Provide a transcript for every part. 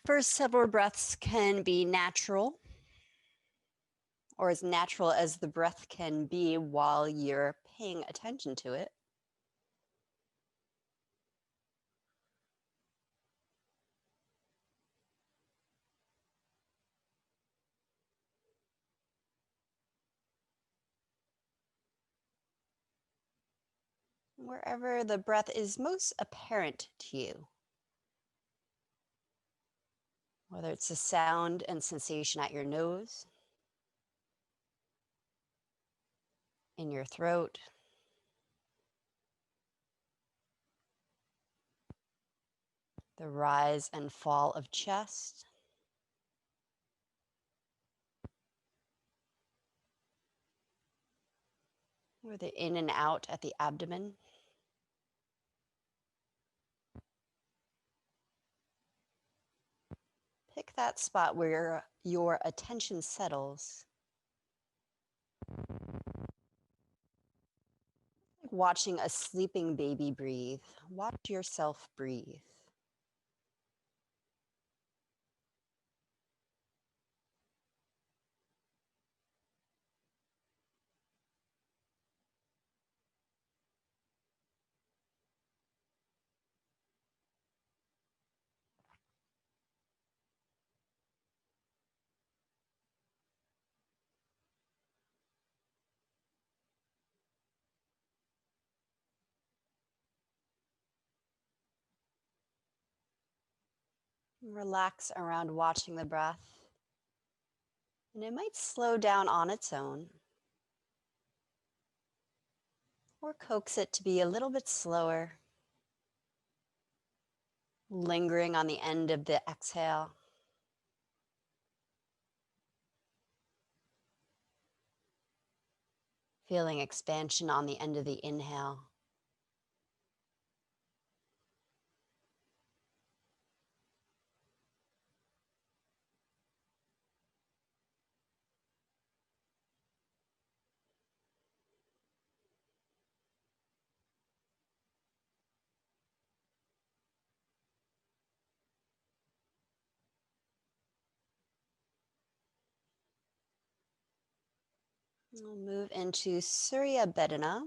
First several breaths can be natural, or as natural as the breath can be while you're paying attention to it. Wherever the breath is most apparent to you, whether it's a sound and sensation at your nose, in your throat, the rise and fall of chest, or the in and out at the abdomen. Pick that spot where your attention settles. Like watching a sleeping baby breathe. Watch yourself breathe. Relax around watching the breath. And it might slow down on its own, or coax it to be a little bit slower, lingering on the end of the exhale. Feeling expansion on the end of the inhale. We'll move into Surya Bedana,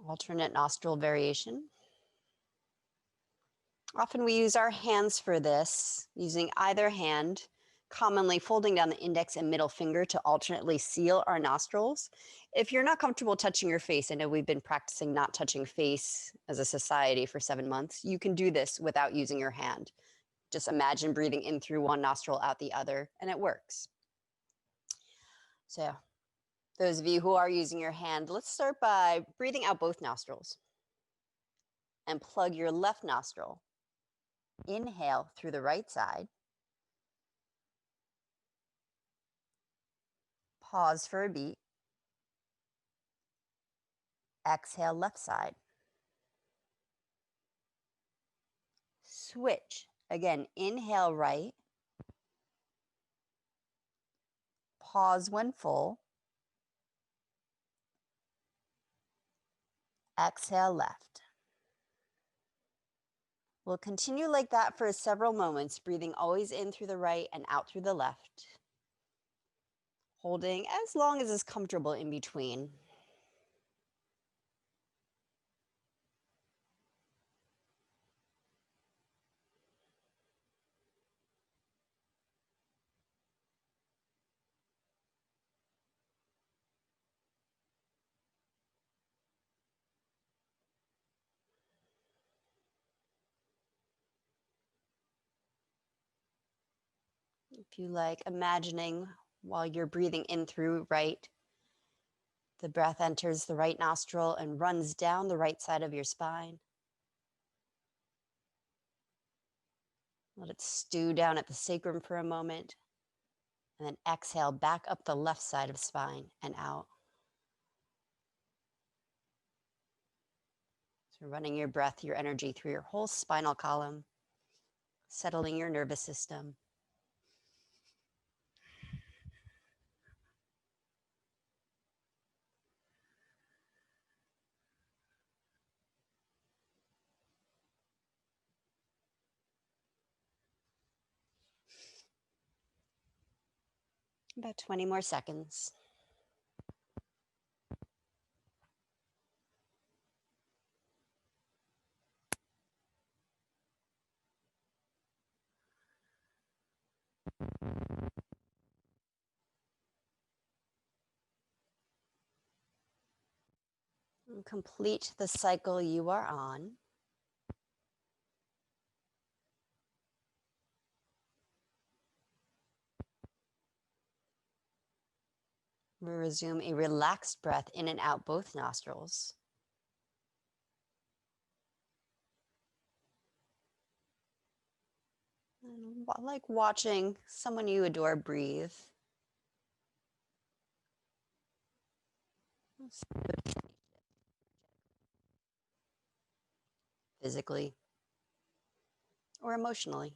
alternate nostril variation. Often we use our hands for this, using either hand, commonly folding down the index and middle finger to alternately seal our nostrils. If you're not comfortable touching your face, I know we've been practicing not touching face as a society for 7 months, you can do this without using your hand. Just imagine breathing in through one nostril, out the other, and it works. So those of you who are using your hand, let's start by breathing out both nostrils and plug your left nostril. Inhale through the right side. Pause for a beat. Exhale left side. Switch. Again, inhale right. Pause when full. Exhale left. We'll continue like that for several moments, breathing always in through the right and out through the left. Holding as long as is comfortable in between. If you like, imagining while you're breathing in through right, the breath enters the right nostril and runs down the right side of your spine. Let it stew down at the sacrum for a moment, and then exhale back up the left side of spine and out. So running your breath, your energy through your whole spinal column, settling your nervous system. About 20 more seconds. And complete the cycle you are on. We resume a relaxed breath in and out both nostrils. And like watching someone you adore breathe. Physically or emotionally.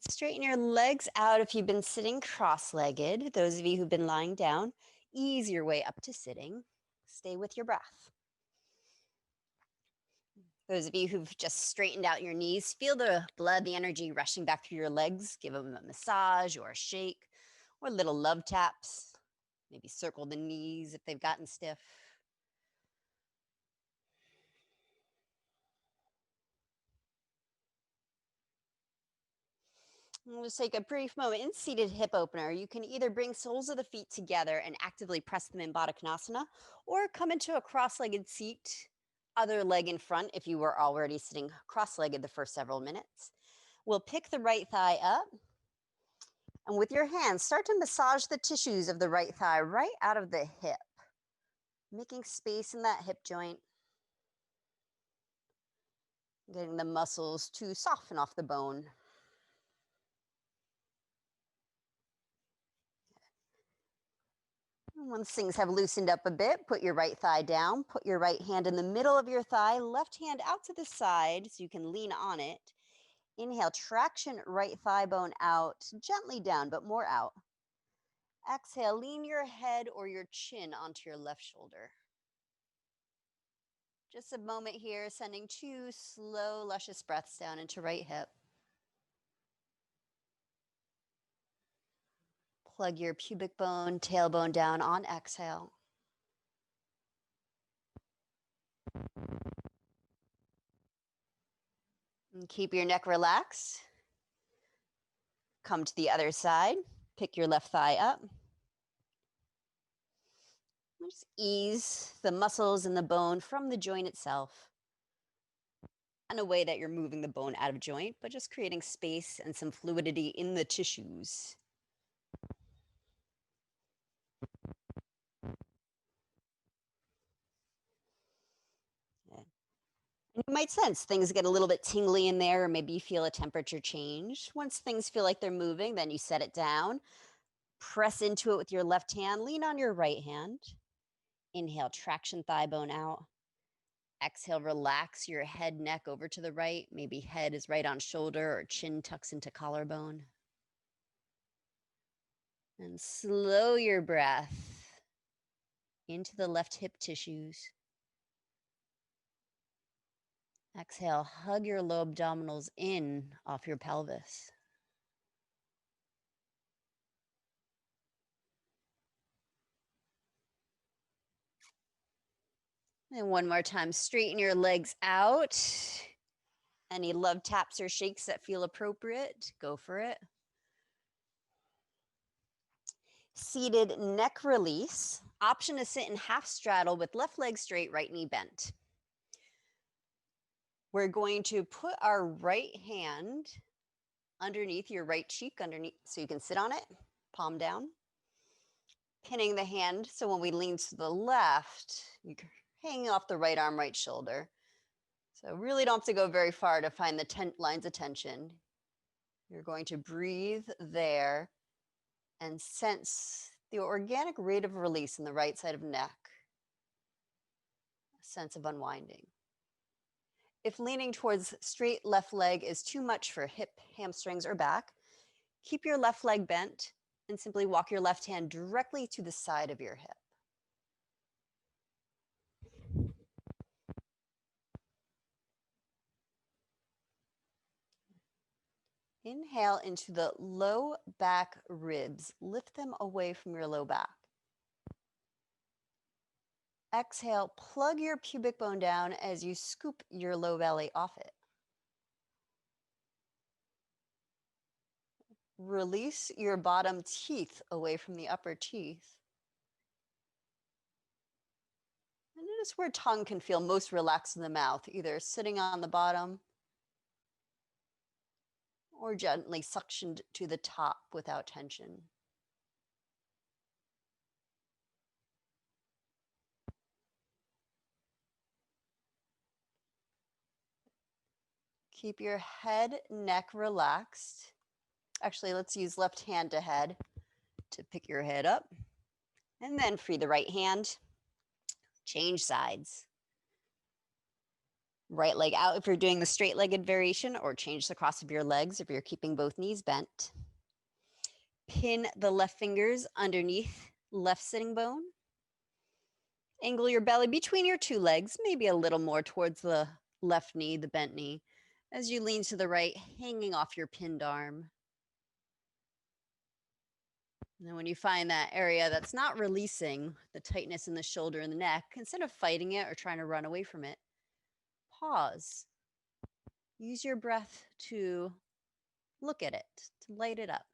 Straighten your legs out if you've been sitting cross-legged. Those of you who've been lying down, ease your way up to sitting. Stay with your breath. Those of you who've just straightened out your knees, feel the blood, the energy rushing back through your legs. Give them a massage or a shake or little love taps. Maybe circle the knees if they've gotten stiff. We'll just take a brief moment in seated hip opener. You can either bring soles of the feet together and actively press them in Baddha Konasana, or come into a cross-legged seat, other leg in front if you were already sitting cross-legged the first several minutes. We'll pick the right thigh up, and with your hands, start to massage the tissues of the right thigh right out of the hip, making space in that hip joint, getting the muscles to soften off the bone. Once things have loosened up a bit, put your right thigh down, put your right hand in the middle of your thigh, left hand out to the side so you can lean on it. Inhale, traction right thigh bone out, gently down, but more out. Exhale, lean your head or your chin onto your left shoulder. Just a moment here, sending 2 slow, luscious breaths down into right hip. Plug your pubic bone, tailbone down on exhale. And keep your neck relaxed. Come to the other side. Pick your left thigh up. Just ease the muscles and the bone from the joint itself. In a way that you're moving the bone out of joint, but just creating space and some fluidity in the tissues. And you might sense things get a little bit tingly in there, or maybe you feel a temperature change. Once things feel like they're moving, then you set it down. Press into it with your left hand. Lean on your right hand. Inhale, traction thigh bone out. Exhale, relax your head, neck over to the right. Maybe head is right on shoulder or chin tucks into collarbone. And slow your breath into the left hip tissues. Exhale, hug your low abdominals in off your pelvis. And one more time, straighten your legs out. Any love taps or shakes that feel appropriate, go for it. Seated neck release. Option to sit in half straddle with left leg straight, right knee bent. We're going to put our right hand underneath your right cheek, underneath, so you can sit on it, palm down. Pinning the hand, so when we lean to the left, you're hanging off the right arm, right shoulder. So really don't have to go very far to find the lines of tension. You're going to breathe there and sense the organic rate of release in the right side of neck, a sense of unwinding. If leaning towards straight left leg is too much for hip, hamstrings, or back, keep your left leg bent and simply walk your left hand directly to the side of your hip. Inhale into the low back ribs. Lift them away from your low back. Exhale, plug your pubic bone down as you scoop your low belly off it. Release your bottom teeth away from the upper teeth. And notice where tongue can feel most relaxed in the mouth, either sitting on the bottom or gently suctioned to the top without tension. Keep your head, neck relaxed. Actually, let's use left hand to head to pick your head up. And then free the right hand. Change sides. Right leg out if you're doing the straight-legged variation, or change the cross of your legs if you're keeping both knees bent. Pin the left fingers underneath left sitting bone. Angle your belly between your two legs, maybe a little more towards the left knee, the bent knee, as you lean to the right, hanging off your pinned arm. And then when you find that area that's not releasing, the tightness in the shoulder and the neck, instead of fighting it or trying to run away from it, pause. Use your breath to look at it, to light it up.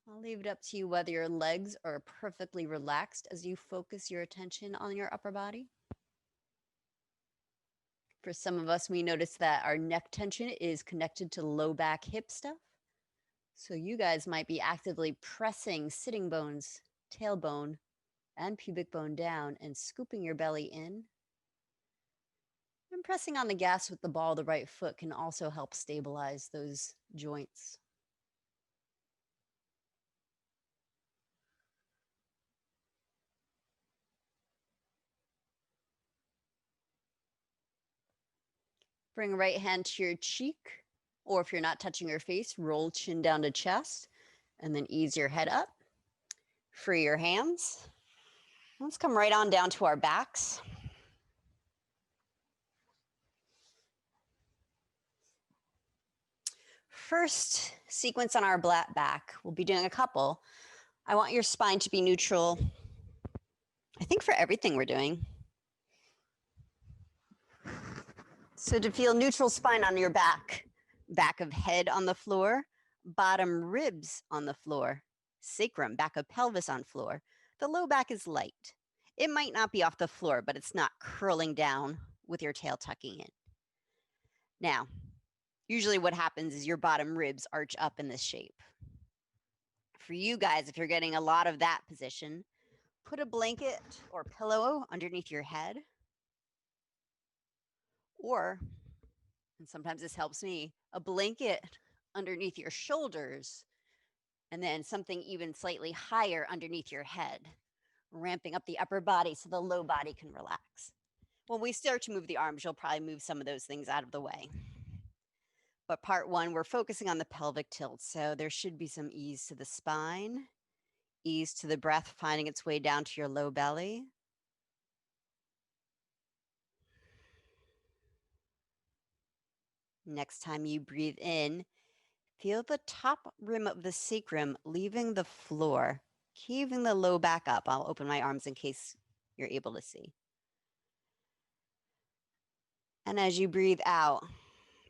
I'll leave it up to you whether your legs are perfectly relaxed as you focus your attention on your upper body. For some of us, we notice that our neck tension is connected to low back hip stuff. So you guys might be actively pressing sitting bones, tailbone, and pubic bone down and scooping your belly in. And pressing on the gas with the ball of the right foot can also help stabilize those joints. Bring right hand to your cheek, or if you're not touching your face, roll chin down to chest, and then ease your head up. Free your hands. Let's come right on down to our backs. First sequence on our back, we'll be doing a couple. I want your spine to be neutral, I think, for everything we're doing. So to feel neutral spine on your back, back of head on the floor, bottom ribs on the floor, sacrum, back of pelvis on floor. The low back is light. It might not be off the floor, but it's not curling down with your tail tucking in. Now, usually what happens is your bottom ribs arch up in this shape. For you guys, if you're getting a lot of that position, put a blanket or pillow underneath your head, or, and sometimes this helps me, a blanket underneath your shoulders, and then something even slightly higher underneath your head, ramping up the upper body so the low body can relax. When we start to move the arms, you'll probably move some of those things out of the way. But part one, we're focusing on the pelvic tilt. So there should be some ease to the spine, ease to the breath, finding its way down to your low belly. Next time you breathe in, feel the top rim of the sacrum leaving the floor, heaving the low back up. I'll open my arms in case you're able to see. And as you breathe out,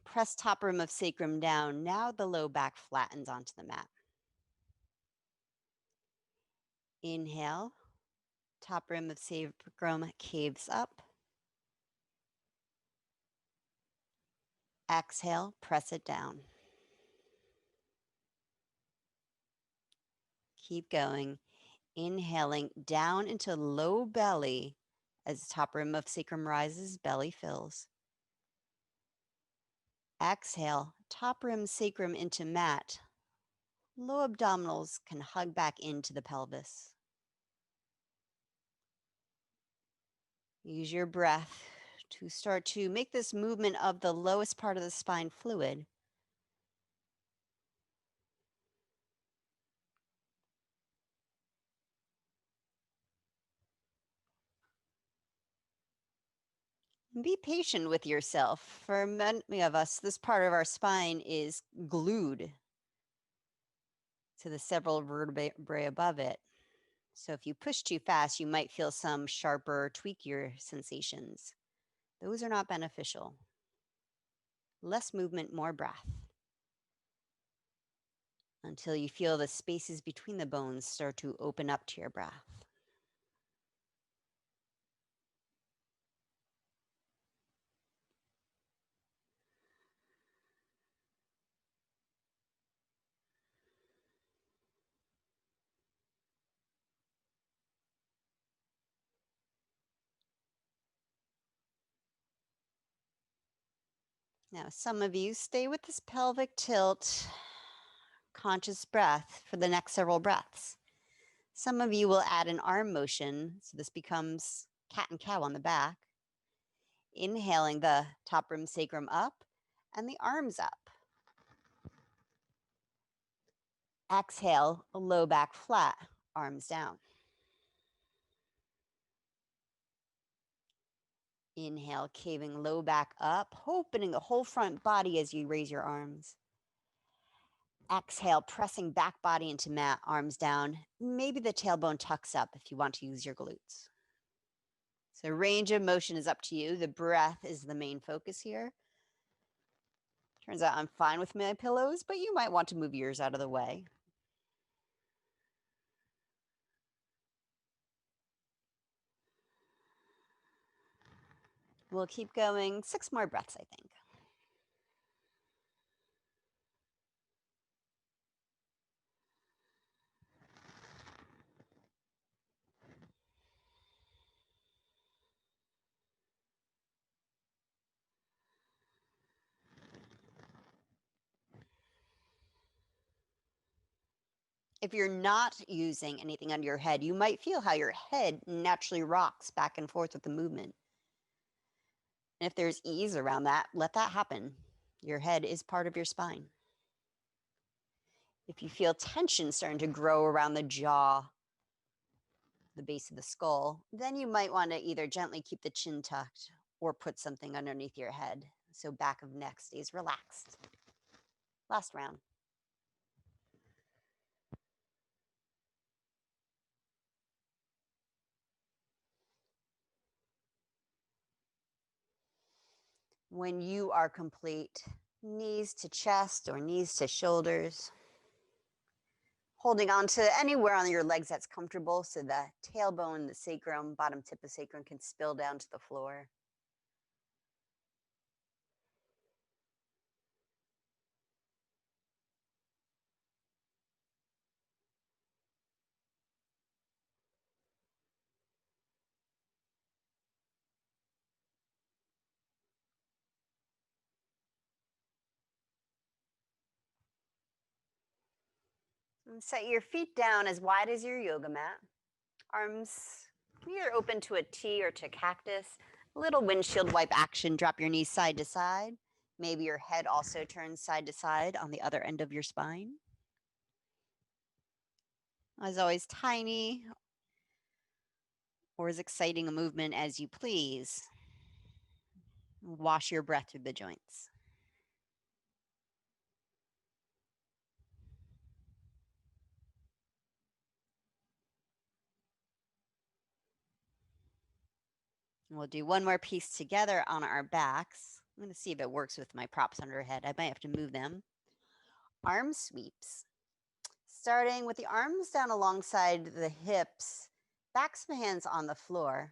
press top rim of sacrum down. Now the low back flattens onto the mat. Inhale, top rim of sacrum caves up. Exhale, press it down. Keep going. Inhaling down into low belly as top rim of sacrum rises, belly fills. Exhale, top rim sacrum into mat. Low abdominals can hug back into the pelvis. Use your breath to start to make this movement of the lowest part of the spine fluid. Be patient with yourself. For many of us, this part of our spine is glued to the several vertebrae above it. So if you push too fast, you might feel some sharper, tweakier sensations. Those are not beneficial. Less movement, more breath, until you feel the spaces between the bones start to open up to your breath. Now, some of you stay with this pelvic tilt, conscious breath for the next several breaths. Some of you will add an arm motion, so this becomes cat and cow on the back. Inhaling the top rim sacrum up and the arms up. Exhale, low back flat, arms down. Inhale, caving low back up, opening the whole front body as you raise your arms. Exhale, pressing back body into mat, arms down. Maybe the tailbone tucks up if you want to use your glutes. So range of motion is up to you. The breath is the main focus here. Turns out I'm fine with my pillows, but you might want to move yours out of the way. We'll keep going 6 more breaths, I think. If you're not using anything under your head, you might feel how your head naturally rocks back and forth with the movement. And if there's ease around that, let that happen. Your head is part of your spine. If you feel tension starting to grow around the jaw, the base of the skull, then you might want to either gently keep the chin tucked or put something underneath your head so back of neck stays relaxed. Last round. When you are complete, knees to chest or knees to shoulders. Holding on to anywhere on your legs that's comfortable so the tailbone, the sacrum, bottom tip of sacrum can spill down to the floor. And set your feet down as wide as your yoga mat. Arms can either open to a T or to cactus. A little windshield wipe action, drop your knees side to side. Maybe your head also turns side to side on the other end of your spine. As always, tiny or as exciting a movement as you please. Wash your breath through the joints. We'll do one more piece together on our backs. I'm going to see if it works with my props under our head. I might have to move them. Arm sweeps. Starting with the arms down alongside the hips, backs of the hands on the floor.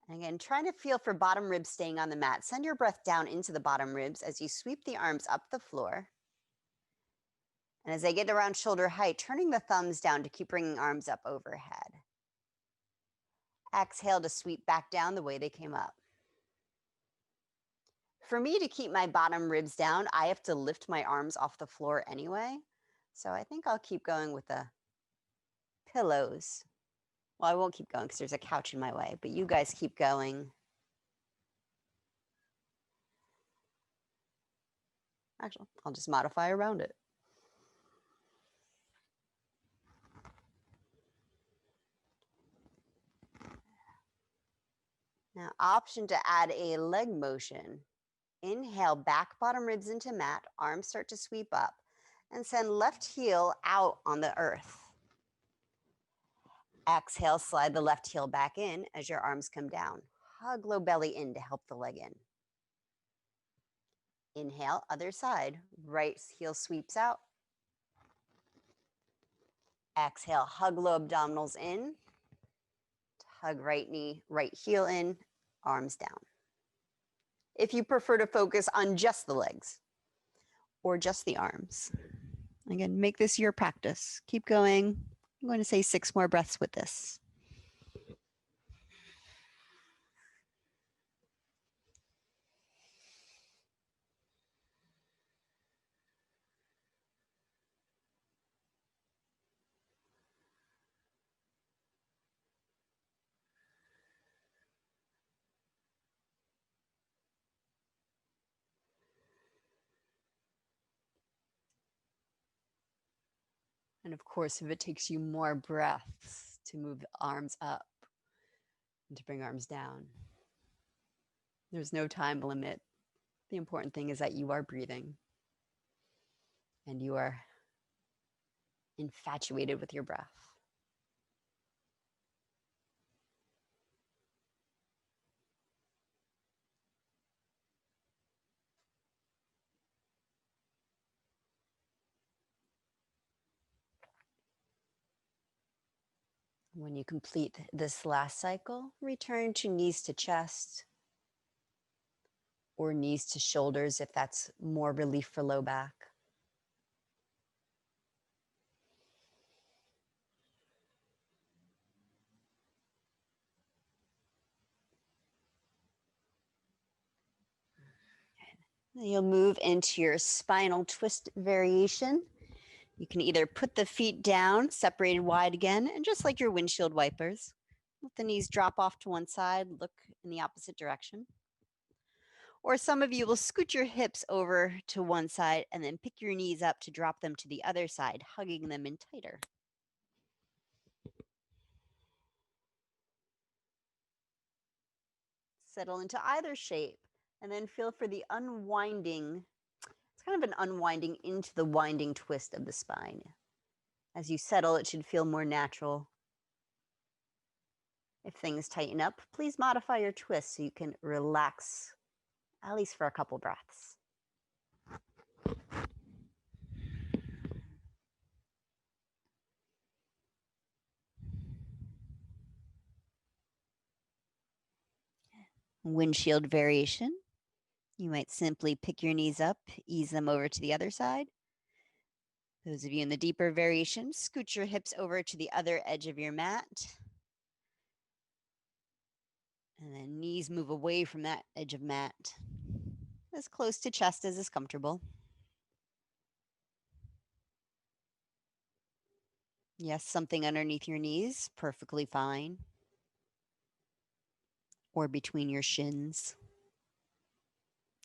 And again, trying to feel for bottom ribs staying on the mat. Send your breath down into the bottom ribs as you sweep the arms up the floor. And as they get around shoulder height, turning the thumbs down to keep bringing arms up overhead. Exhale to sweep back down the way they came up. For me to keep my bottom ribs down, I have to lift my arms off the floor anyway. So I think I'll keep going with the pillows. Well, I won't keep going because there's a couch in my way, but you guys keep going. Actually, I'll just modify around it. Now, option to add a leg motion. Inhale, back bottom ribs into mat, arms start to sweep up, and send left heel out on the earth. Exhale, slide the left heel back in as your arms come down. Hug low belly in to help the leg in. Inhale, other side, right heel sweeps out. Exhale, hug low abdominals in. Hug right knee, right heel in, arms down. If you prefer to focus on just the legs or just the arms, again, make this your practice. Keep going. I'm going to say 6 more breaths with this. And of course, if it takes you more breaths to move the arms up and to bring arms down, there's no time limit. The important thing is that you are breathing and you are infatuated with your breath. When you complete this last cycle, return to knees to chest or knees to shoulders if that's more relief for low back. Then you'll move into your spinal twist variation. You can either put the feet down, separated wide again, and just like your windshield wipers, let the knees drop off to one side, look in the opposite direction. Or some of you will scoot your hips over to one side and then pick your knees up to drop them to the other side, hugging them in tighter. Settle into either shape and then feel for the unwinding. It's kind of an unwinding into the winding twist of the spine. As you settle, it should feel more natural. If things tighten up, please modify your twist so you can relax, at least for a couple breaths. Windshield variation. You might simply pick your knees up, ease them over to the other side. Those of you in the deeper variation, scoot your hips over to the other edge of your mat. And then knees move away from that edge of mat, as close to chest as is comfortable. Yes, something underneath your knees, perfectly fine. Or between your shins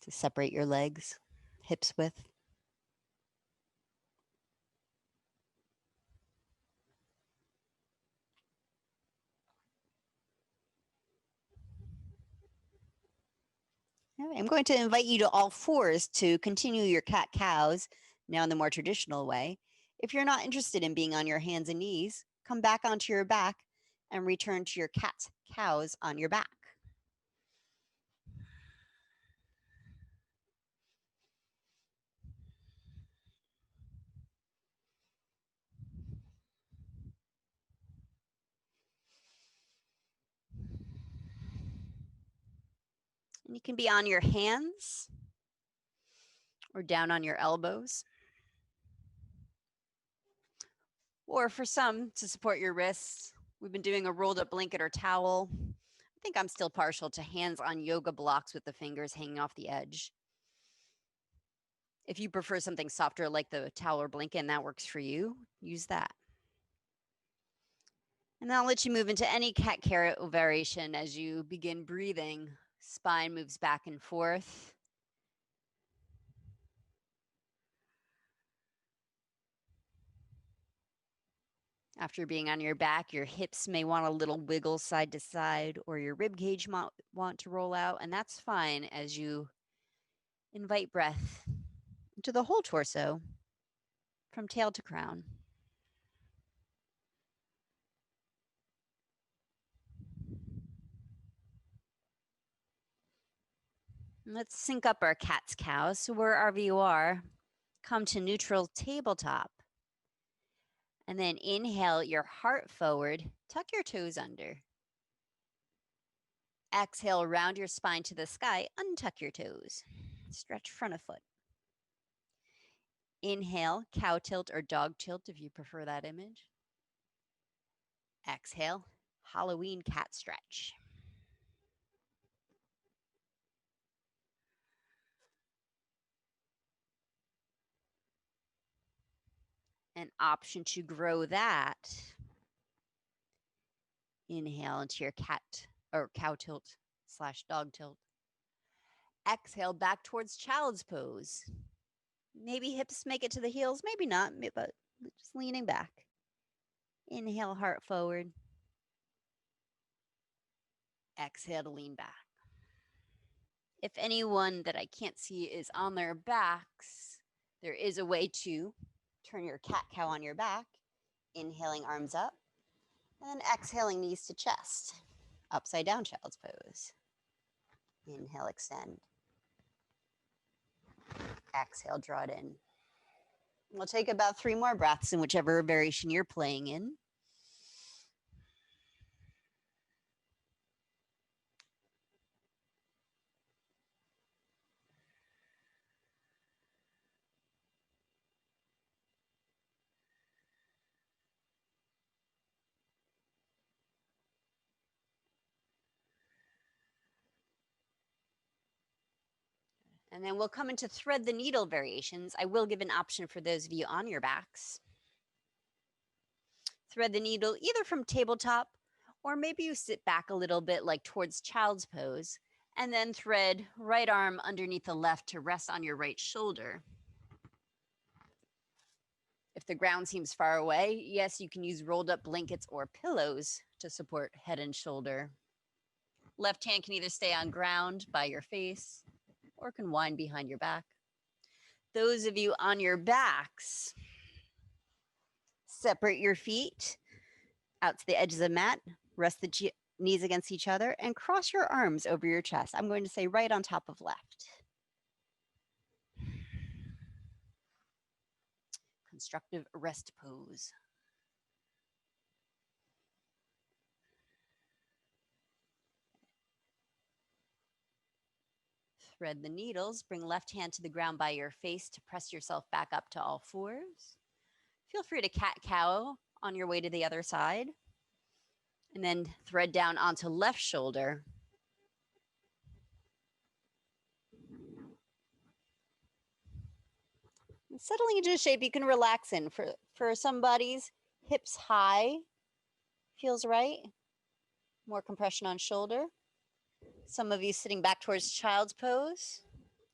to separate your legs, hips width. All right, I'm going to invite you to all fours to continue your cat-cows, now in the more traditional way. If you're not interested in being on your hands and knees, come back onto your back and return to your cat-cows on your back. And you can be on your hands or down on your elbows. Or for some, to support your wrists, we've been doing a rolled up blanket or towel. I think I'm still partial to hands on yoga blocks with the fingers hanging off the edge. If you prefer something softer like the towel or blanket and that works for you, use that. And I'll let you move into any cat-carrot variation as you begin breathing. Spine moves back and forth. After being on your back, your hips may want a little wiggle side to side, or your rib cage might want to roll out, and that's fine as you invite breath into the whole torso from tail to crown. Let's sync up our cat's cow. So wherever you are, come to neutral tabletop. And then inhale your heart forward, tuck your toes under. Exhale, round your spine to the sky, untuck your toes. Stretch front of foot. Inhale, cow tilt or dog tilt if you prefer that image. Exhale, Halloween cat stretch. An option to grow that. Inhale into your cat or cow tilt / dog tilt. Exhale back towards child's pose. Maybe hips make it to the heels, maybe not, but just leaning back. Inhale, heart forward. Exhale to lean back. If anyone that I can't see is on their backs, there is a way to turn your cat-cow on your back, inhaling arms up, and then exhaling knees to chest. Upside down child's pose. Inhale, extend. Exhale, draw it in. We'll take about 3 more breaths in whichever variation you're playing in. And then we'll come into thread the needle variations. I will give an option for those of you on your backs. Thread the needle either from tabletop, or maybe you sit back a little bit like towards child's pose, and then thread right arm underneath the left to rest on your right shoulder. If the ground seems far away, yes, you can use rolled up blankets or pillows to support head and shoulder. Left hand can either stay on ground by your face or can wind behind your back. Those of you on your backs, separate your feet out to the edge of the mat, rest the knees against each other, and cross your arms over your chest. I'm going to say right on top of left. Constructive rest pose. Thread the needles, bring left hand to the ground by your face to press yourself back up to all fours. Feel free to cat-cow on your way to the other side. And then thread down onto left shoulder. And settling into a shape you can relax in. For somebody's hips high feels right. More compression on shoulder. Some of you sitting back towards child's pose.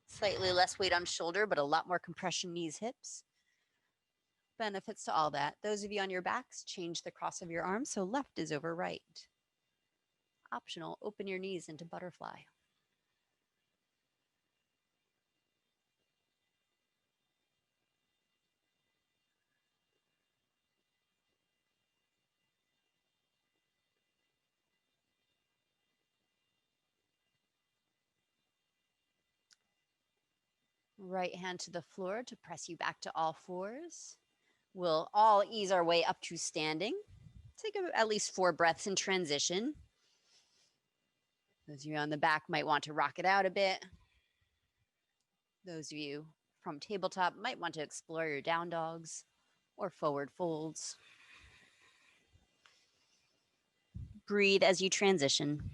Slightly less weight on shoulder, but a lot more compression knees, hips. Benefits to all that. Those of you on your backs, change the cross of your arms so left is over right. Optional, open your knees into butterfly. Right hand to the floor to press you back to all fours. We'll all ease our way up to standing. Take at least 4 breaths in transition. Those of you on the back might want to rock it out a bit. Those of you from tabletop might want to explore your down dogs or forward folds. Breathe as you transition.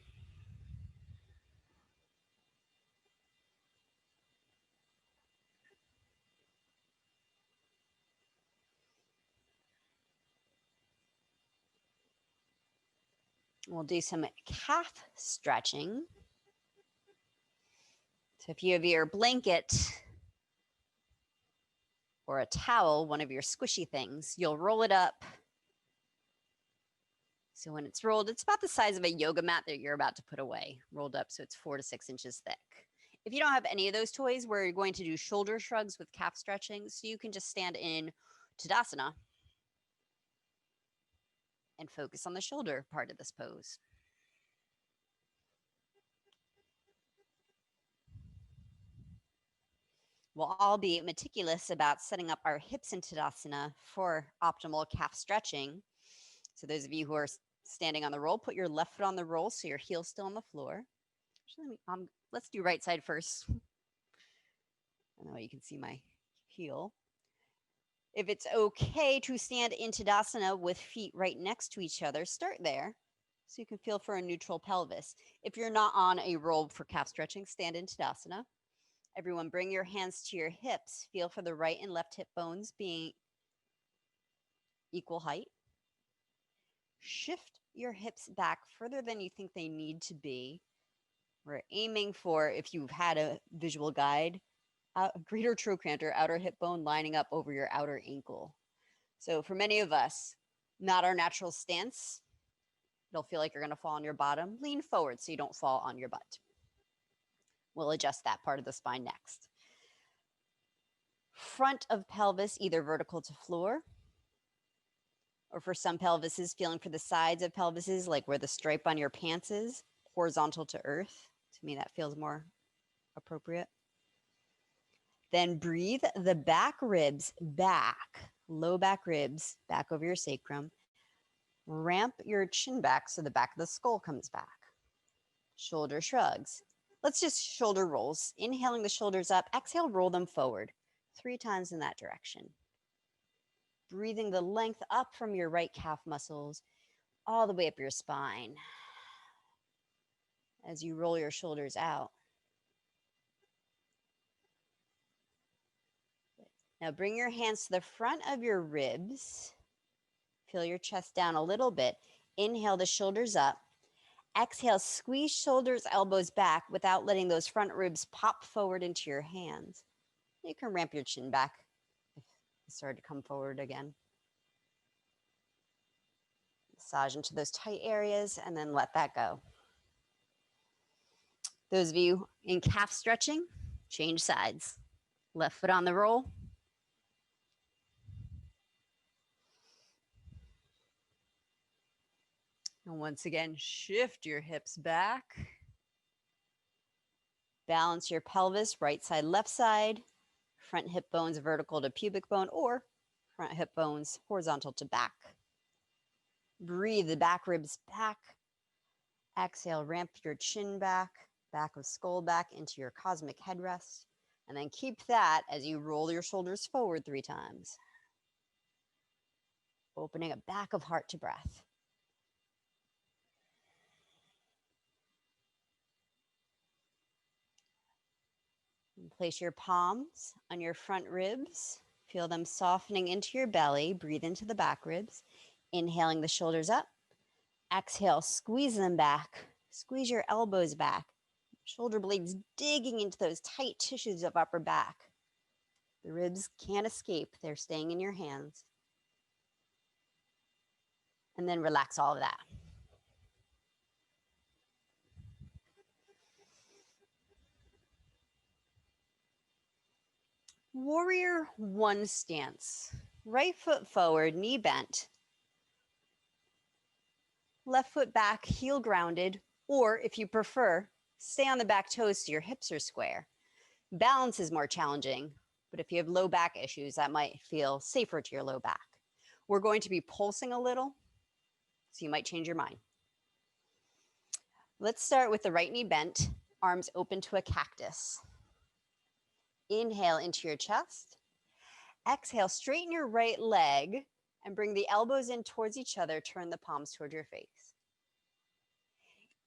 We'll do some calf stretching. So if you have your blanket or a towel, one of your squishy things, you'll roll it up So when it's rolled, it's about the size of a yoga mat that you're about to put away, rolled up so it's 4 to 6 inches thick. If you don't have any of those toys, we're going to do shoulder shrugs with calf stretching. So you can just stand in Tadasana and focus on the shoulder part of this pose. We'll all be meticulous about setting up our hips in Tadasana for optimal calf stretching. So those of you who are standing on the roll, put your left foot on the roll so your heel's still on the floor. Actually, let's do right side first. I know you can see my heel. If it's okay to stand in Tadasana with feet right next to each other, start there so you can feel for a neutral pelvis. If you're not on a roll for calf stretching, stand in Tadasana. Everyone, bring your hands to your hips. Feel for the right and left hip bones being equal height. Shift your hips back further than you think they need to be. We're aiming for, if you've had a visual guide, a greater trochanter, outer hip bone lining up over your outer ankle. So for many of us, not our natural stance. It'll feel like you're going to fall on your bottom. Lean forward so you don't fall on your butt. We'll adjust that part of the spine next. Front of pelvis, either vertical to floor, or for some pelvises, feeling for the sides of pelvises, like where the stripe on your pants is, horizontal to earth. To me, that feels more appropriate. Then breathe the back ribs back, low back ribs back over your sacrum. Ramp your chin back so the back of the skull comes back. Shoulder shrugs. Let's just shoulder rolls. Inhaling the shoulders up, exhale, roll them forward 3 times in that direction. Breathing the length up from your right calf muscles all the way up your spine as you roll your shoulders out. Now bring your hands to the front of your ribs. Feel your chest down a little bit. Inhale the shoulders up. Exhale, squeeze shoulders, elbows back without letting those front ribs pop forward into your hands. You can ramp your chin back if you start to come forward again. Massage into those tight areas and then let that go. Those of you in calf stretching, change sides. Left foot on the roll. And once again, shift your hips back. Balance your pelvis, right side, left side. Front hip bones vertical to pubic bone, or front hip bones horizontal to back. Breathe the back ribs back. Exhale, ramp your chin back, back of skull back into your cosmic headrest. And then keep that as you roll your shoulders forward 3 times. Opening up back of heart to breath. And place your palms on your front ribs. Feel them softening into your belly. Breathe into the back ribs. Inhaling the shoulders up. Exhale, squeeze them back. Squeeze your elbows back. Shoulder blades digging into those tight tissues of upper back. The ribs can't escape. They're staying in your hands. And then relax all of that. Warrior one stance. Right foot forward, knee bent. Left foot back, heel grounded, or if you prefer, stay on the back toes so your hips are square. Balance is more challenging, but if you have low back issues, that might feel safer to your low back. We're going to be pulsing a little, so you might change your mind. Let's start with the right knee bent, arms open to a cactus. Inhale into your chest. Exhale, straighten your right leg and bring the elbows in towards each other. Turn the palms toward your face.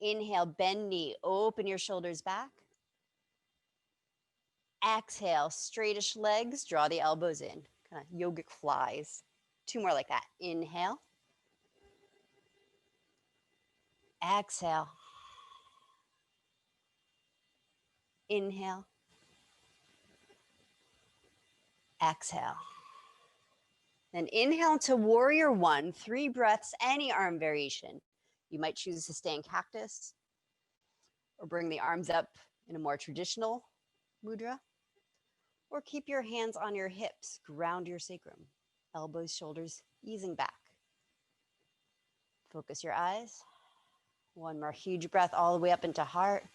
Inhale, bend knee, open your shoulders back. Exhale, straightish legs, draw the elbows in. Kind of yogic flies. 2 more like that. Inhale. Exhale. Inhale. Exhale. Then inhale to warrior one, 3 breaths, any arm variation. You might choose to stay in cactus or bring the arms up in a more traditional mudra, or keep your hands on your hips, ground your sacrum, elbows, shoulders easing back. Focus your eyes. One more huge breath all the way up into heart.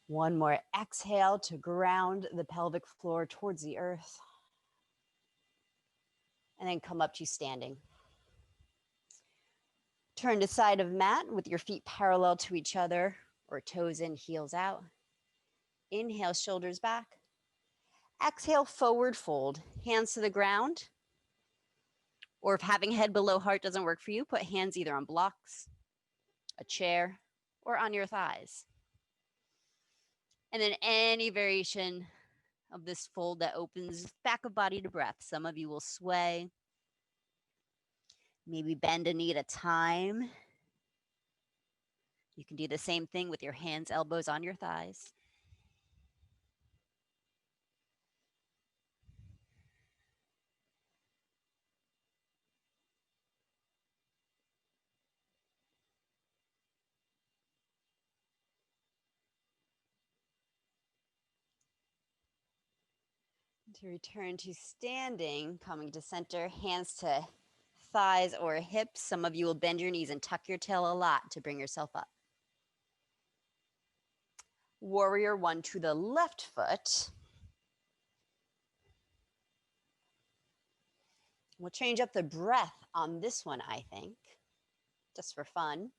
One more exhale to ground the pelvic floor towards the earth. And then come up to standing. Turn to side of mat with your feet parallel to each other or toes in, heels out. Inhale, shoulders back. Exhale, forward fold, hands to the ground. Or if having head below heart doesn't work for you, put hands either on blocks, a chair, or on your thighs. And then any variation of this fold that opens back of body to breath. Some of you will sway, maybe bend a knee at a time. You can do the same thing with your hands, elbows on your thighs. To return to standing, coming to center, hands to thighs or hips. Some of you will bend your knees and tuck your tail a lot to bring yourself up. Warrior one to the left foot. We'll change up the breath on this one, I think, just for fun.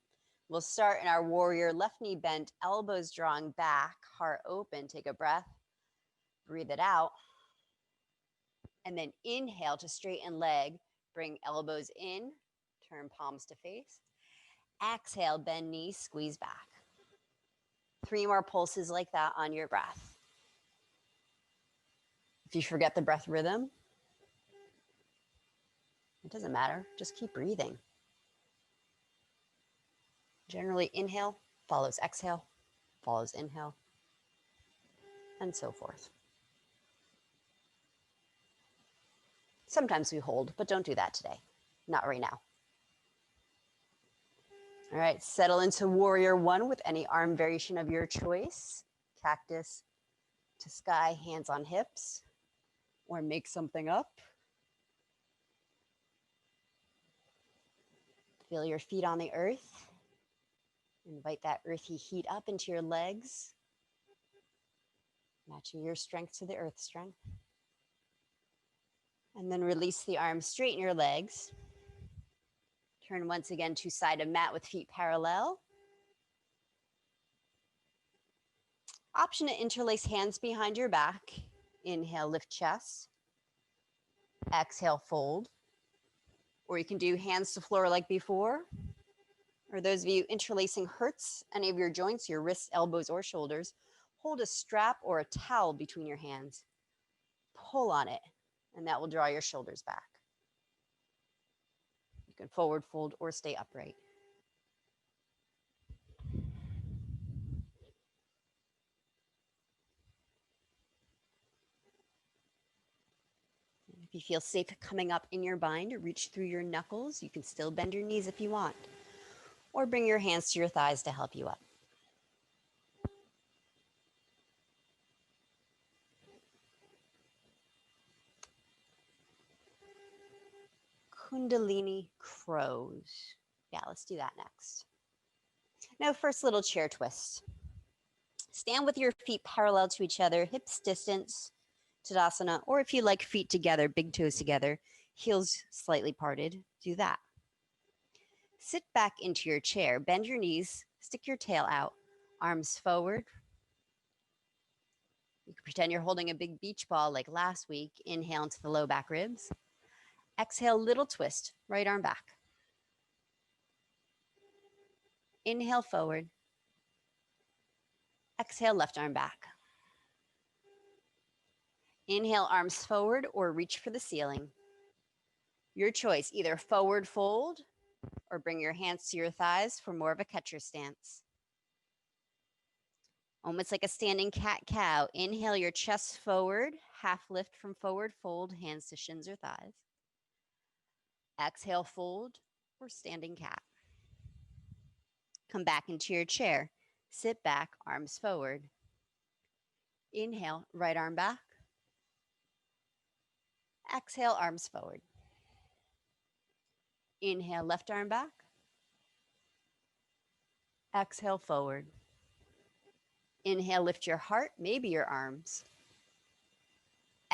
We'll start in our warrior, left knee bent, elbows drawing back, heart open. Take a breath, breathe it out. And then inhale to straighten leg, bring elbows in, turn palms to face. Exhale, bend knees, squeeze back. 3 more pulses like that on your breath. If you forget the breath rhythm, it doesn't matter, just keep breathing. Generally, inhale follows exhale, follows inhale, and so forth. Sometimes we hold, but don't do that today. Not right now. All right, settle into warrior one with any arm variation of your choice. Cactus to sky, hands on hips, or make something up. Feel your feet on the earth. Invite that earthy heat up into your legs, matching your strength to the earth strength. And then release the arms, straighten your legs. Turn once again to side of mat with feet parallel. Option to interlace hands behind your back. Inhale, lift chest. Exhale, fold. Or you can do hands to floor like before. Or those of you interlacing hurts any of your joints, your wrists, elbows, or shoulders, hold a strap or a towel between your hands. Pull on it, and that will draw your shoulders back. You can forward fold or stay upright. If you feel safe coming up in your bind, reach through your knuckles. You can still bend your knees if you want, or bring your hands to your thighs to help you up. Kundalini crows. Yeah, let's do that next. Now, first little chair twist. Stand with your feet parallel to each other, hips distance, Tadasana, or if you like feet together, big toes together, heels slightly parted, do that. Sit back into your chair, bend your knees, stick your tail out, arms forward. You can pretend you're holding a big beach ball like last week. Inhale into the low back ribs. Exhale, little twist, right arm back. Inhale forward. Exhale, left arm back. Inhale, arms forward or reach for the ceiling. Your choice, either forward fold or bring your hands to your thighs for more of a catcher stance. Almost like a standing cat-cow. Inhale your chest forward, half lift from forward fold, hands to shins or thighs. Exhale, fold or standing cat. Come back into your chair. Sit back, arms forward. Inhale, right arm back. Exhale, arms forward. Inhale, left arm back. Exhale, forward. Inhale, lift your heart, maybe your arms.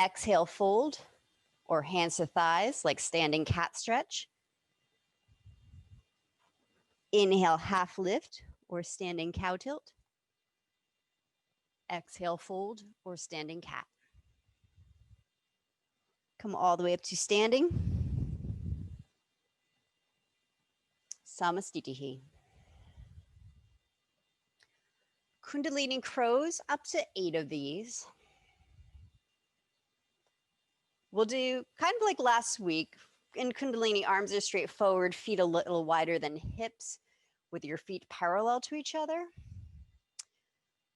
Exhale, fold or hands to thighs like standing cat stretch. Inhale, half lift or standing cow tilt. Exhale, fold or standing cat. Come all the way up to standing. Samastitihi. Kundalini crows, up to 8 of these. We'll do kind of like last week. In Kundalini, arms are straight forward, feet a little wider than hips, with your feet parallel to each other.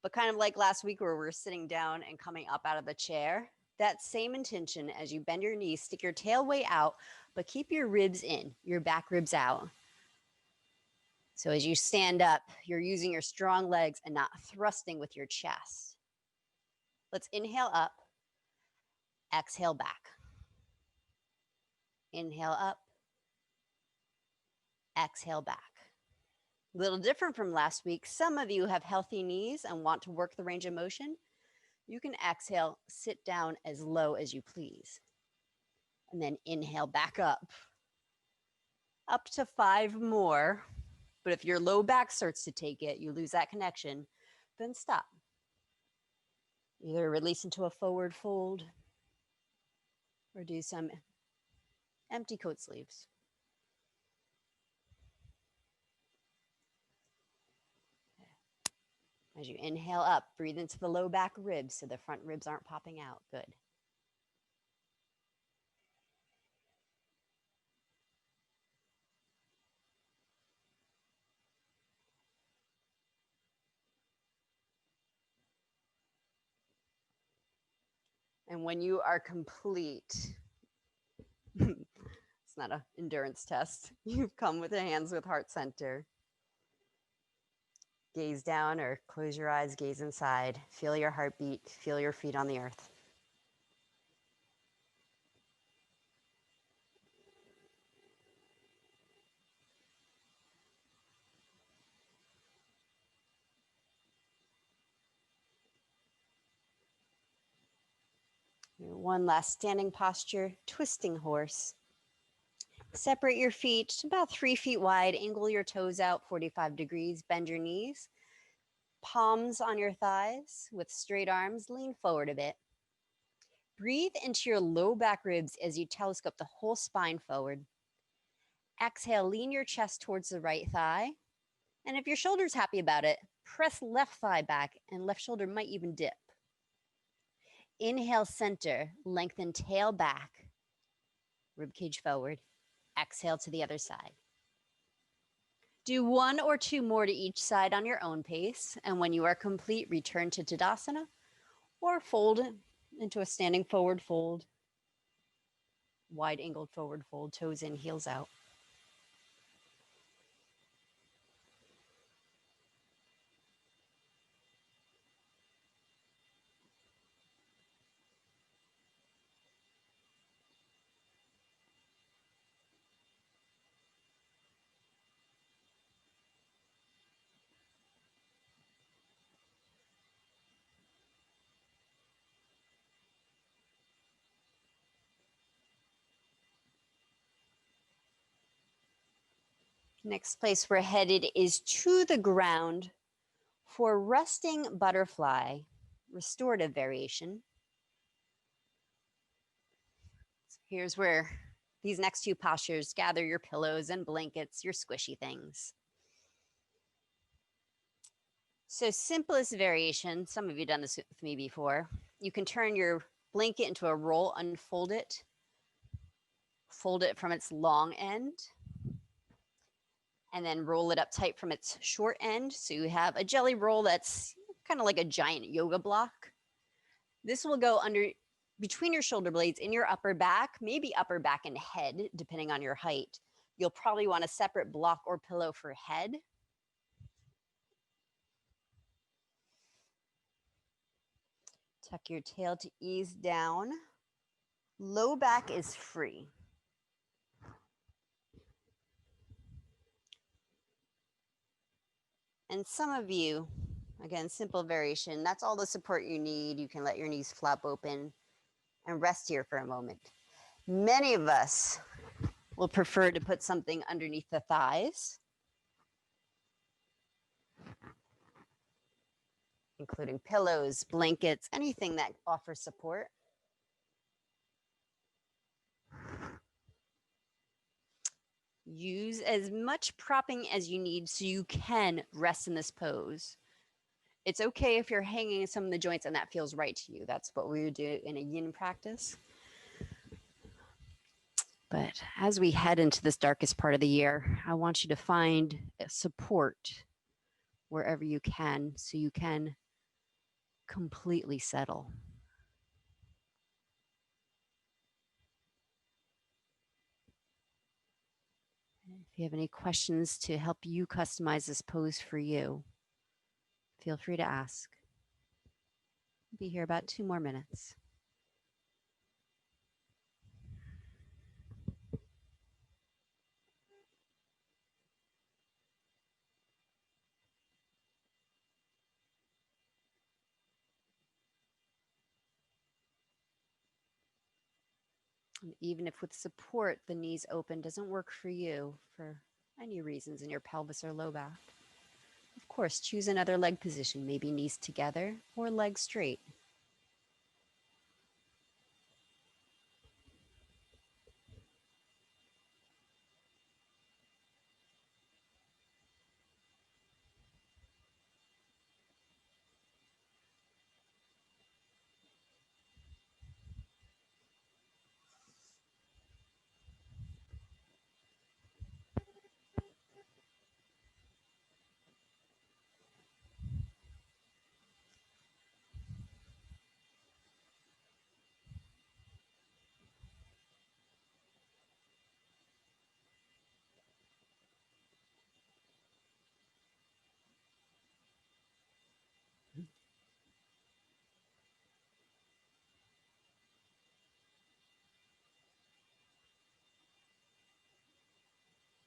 But kind of like last week where we're sitting down and coming up out of the chair, that same intention as you bend your knees, stick your tail way out, but keep your ribs in, your back ribs out. So as you stand up, you're using your strong legs and not thrusting with your chest. Let's inhale up, exhale back. Inhale up, exhale back. A little different from last week. Some of you have healthy knees and want to work the range of motion. You can exhale, sit down as low as you please. And then inhale back up to 5 more. But if your low back starts to take it, you lose that connection, then stop. Either release into a forward fold or do some empty coat sleeves. As you inhale up, breathe into the low back ribs so the front ribs aren't popping out. Good. And when you are complete, it's not an endurance test. You've come with the hands with heart center. Gaze down or close your eyes, gaze inside. Feel your heartbeat, feel your feet on the earth. One last standing posture, twisting horse. Separate your feet about 3 feet wide, angle your toes out 45 degrees, bend your knees. Palms on your thighs with straight arms, lean forward a bit. Breathe into your low back ribs as you telescope the whole spine forward. Exhale, lean your chest towards the right thigh. And if your shoulder's happy about it, press left thigh back and left shoulder might even dip. Inhale, center, lengthen tail back, ribcage forward. Exhale to the other side. Do 1 or 2 more to each side on your own pace. And when you are complete, return to Tadasana or fold into a standing forward fold, wide angled forward fold, toes in, heels out. Next place we're headed is to the ground for resting butterfly, restorative variation. So here's where these next 2 postures, gather your pillows and blankets, your squishy things. So simplest variation, some of you have done this with me before. You can turn your blanket into a roll, unfold it, fold it from its long end, and then roll it up tight from its short end. So you have a jelly roll that's kind of like a giant yoga block. This will go under between your shoulder blades in your upper back, maybe upper back and head, depending on your height. You'll probably want a separate block or pillow for head. Tuck your tail to ease down. Low back is free. And some of you, again, simple variation, that's all the support you need. You can let your knees flap open and rest here for a moment. Many of us will prefer to put something underneath the thighs, including pillows, blankets, anything that offers support. Use as much propping as you need so you can rest in this pose. It's okay if you're hanging some of the joints and that feels right to you. That's what we would do in a yin practice. But as we head into this darkest part of the year, I want you to find support wherever you can so you can completely settle. If you have any questions to help you customize this pose for you, feel free to ask. I'll be here about 2 more minutes. And even if with support, the knees open doesn't work for you for any reasons in your pelvis or low back, of course, choose another leg position, maybe knees together or legs straight.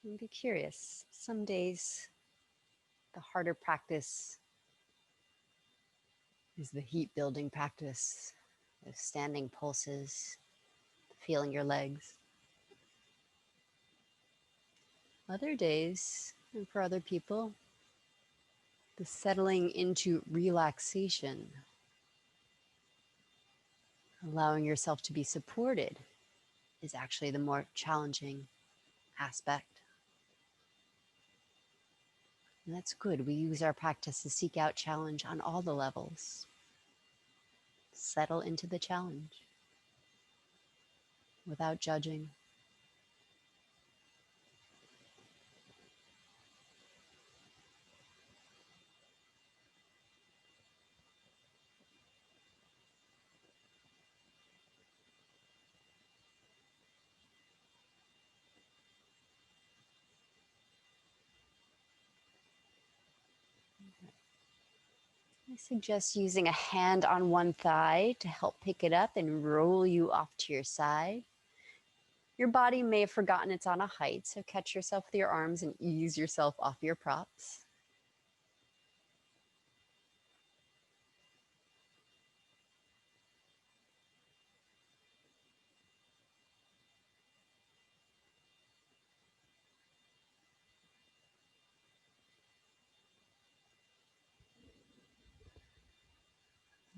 And be curious. Some days, the harder practice is the heat building practice of standing pulses, feeling your legs. Other days, and for other people, the settling into relaxation, allowing yourself to be supported, is actually the more challenging aspect. And that's good. We use our practice to seek out challenge on all the levels. Settle into the challenge without judging. I suggest using a hand on one thigh to help pick it up and roll you off to your side. Your body may have forgotten it's on a height, so catch yourself with your arms and ease yourself off your props.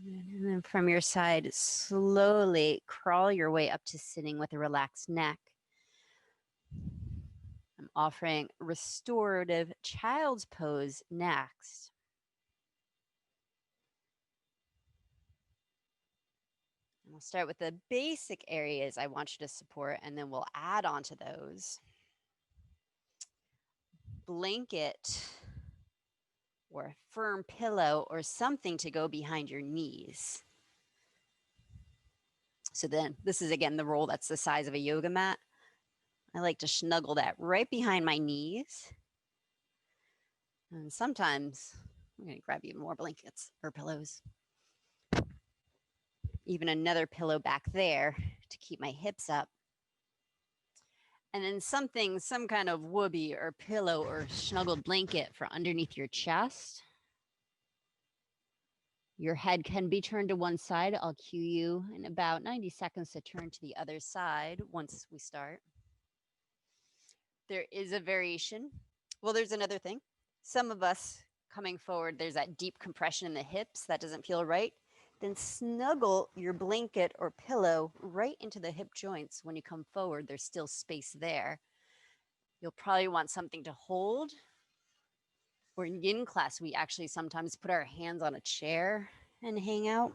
And then from your side, slowly crawl your way up to sitting with a relaxed neck. I'm offering restorative child's pose next. And we'll start with the basic areas I want you to support, and then we'll add on to those. Blanket or a firm pillow or something to go behind your knees. So then this is again the roll that's the size of a yoga mat. I like to snuggle that right behind my knees. And sometimes I'm going to grab even more blankets or pillows. Even another pillow back there to keep my hips up. And then something, some kind of whoopee or pillow or snuggled blanket for underneath your chest. Your head can be turned to one side. I'll cue you in about 90 seconds to turn to the other side once we start. There is a variation. Well, there's another thing. Some of us coming forward, there's that deep compression in the hips that doesn't feel right. Then snuggle your blanket or pillow right into the hip joints. When you come forward, there's still space there. You'll probably want something to hold. Or in yin class, we actually sometimes put our hands on a chair and hang out.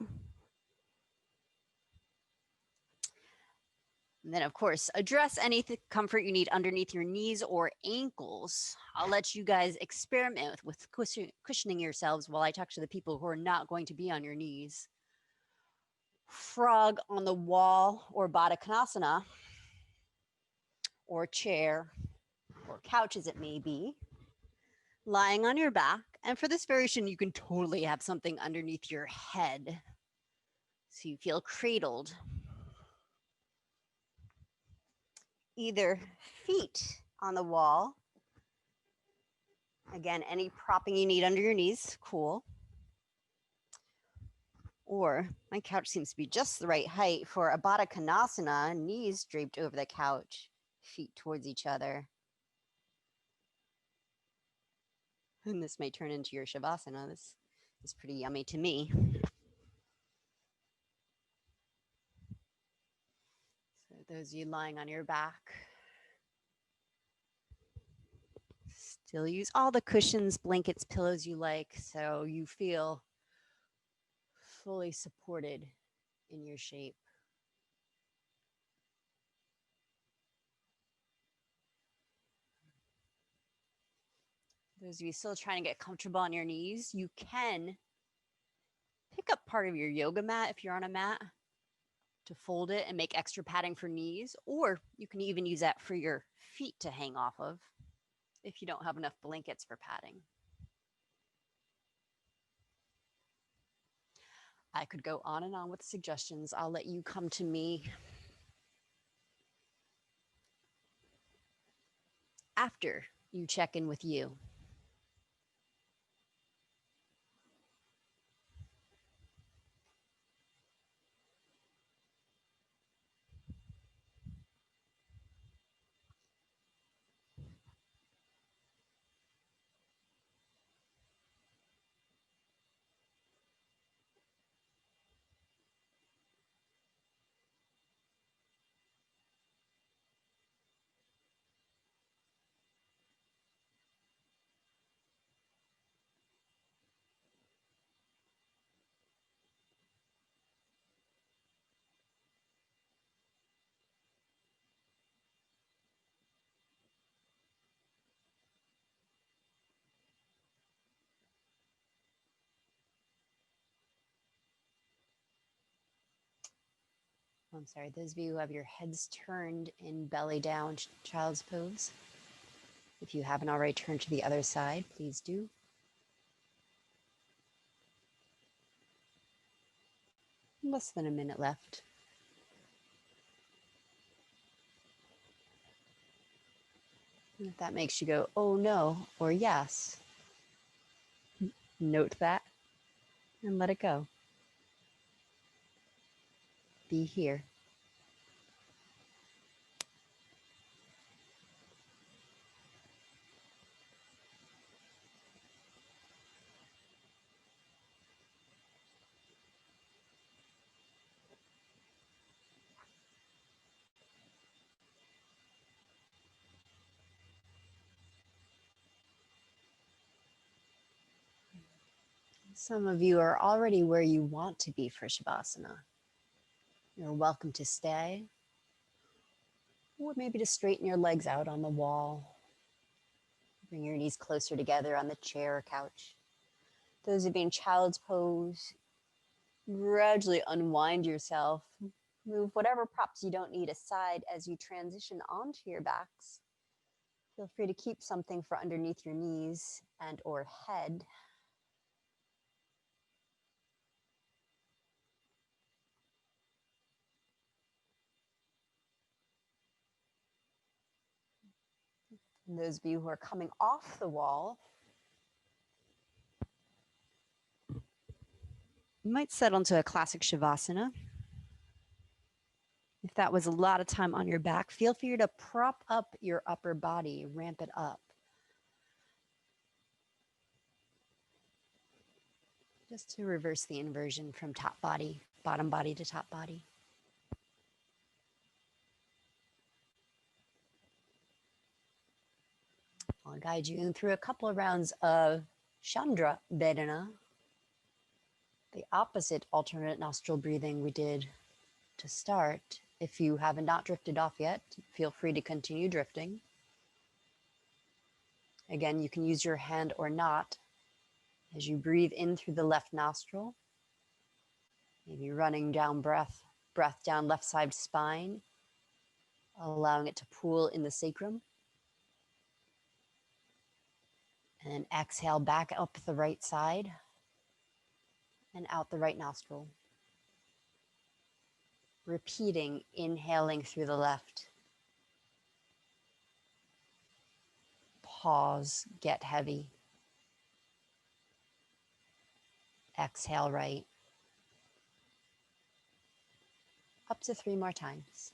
And then, of course, address any comfort you need underneath your knees or ankles. I'll let you guys experiment with cushioning yourselves while I talk to the people who are not going to be on your knees. Frog on the wall or Baddha Konasana, or chair, or couch as it may be. Lying on your back. And for this variation, you can totally have something underneath your head so you feel cradled. Either feet on the wall. Again, any propping you need under your knees, cool. Or my couch seems to be just the right height for a Baddha Konasana, knees draped over the couch, feet towards each other. And this may turn into your Shavasana. This is pretty yummy to me. So those of you lying on your back, still use all the cushions, blankets, pillows you like, so you feel fully supported in your shape. Those of you still trying to get comfortable on your knees, you can pick up part of your yoga mat if you're on a mat to fold it and make extra padding for knees, or you can even use that for your feet to hang off of if you don't have enough blankets for padding. I could go on and on with suggestions. I'll let you come to me after you check in with you. I'm sorry, those of you who have your heads turned in belly down, child's pose. If you haven't already turned to the other side, please do. Less than a minute left. And if that makes you go, oh no, or yes, note that and let it go. Be here. Some of you are already where you want to be for Shavasana. You're welcome to stay, or maybe to straighten your legs out on the wall. Bring your knees closer together on the chair or couch. Those of you in child's pose, gradually unwind yourself. Move whatever props you don't need aside as you transition onto your backs. Feel free to keep something for underneath your knees and or head. And those of you who are coming off the wall, you might settle into a classic Shavasana. If that was a lot of time on your back, feel free to prop up your upper body, ramp it up. Just to reverse the inversion from top body, bottom body to top body. I'll guide you through a couple of rounds of Chandra Vedana, the opposite alternate nostril breathing we did to start. If you have not drifted off yet, feel free to continue drifting. Again, you can use your hand or not as you breathe in through the left nostril, maybe running down breath down left side spine, allowing it to pool in the sacrum. And exhale back up the right side and out the right nostril. Repeating, inhaling through the left. Pause, get heavy. Exhale right. Up to 3 more times.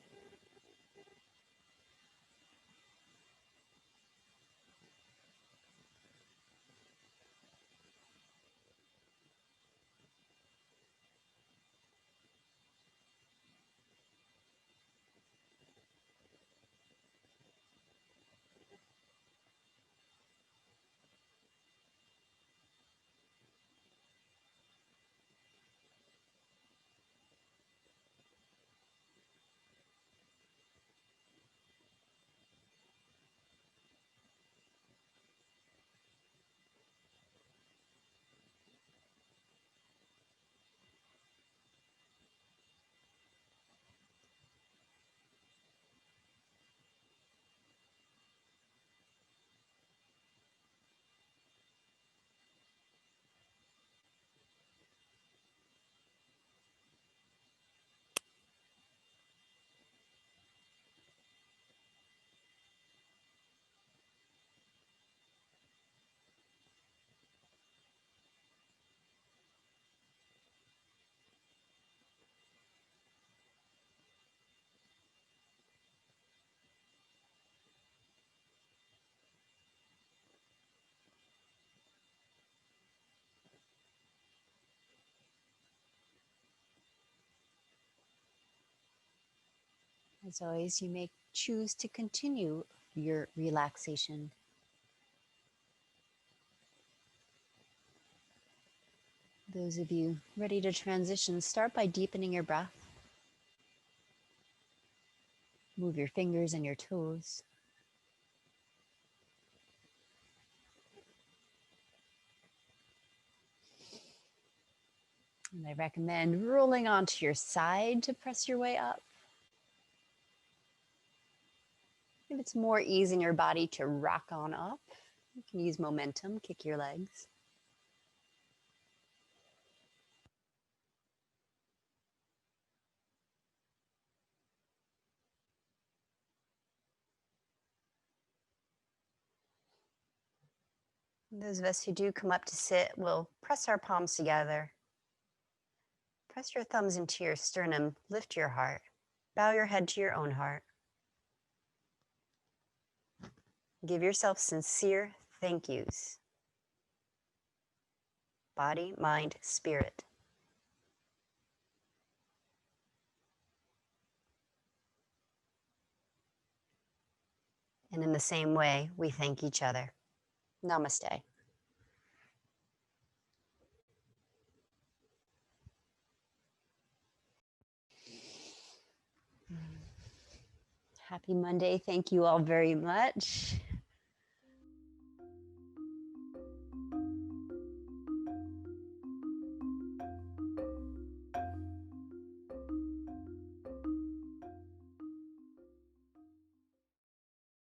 As always, you may choose to continue your relaxation. Those of you ready to transition, start by deepening your breath. Move your fingers and your toes. And I recommend rolling onto your side to press your way up. If it's more ease in your body to rock on up, you can use momentum, kick your legs. And those of us who do come up to sit will press our palms together. Press your thumbs into your sternum, lift your heart, bow your head to your own heart. Give yourself sincere thank yous. Body, mind, spirit. And in the same way, we thank each other. Namaste. Happy Monday. Thank you all very much.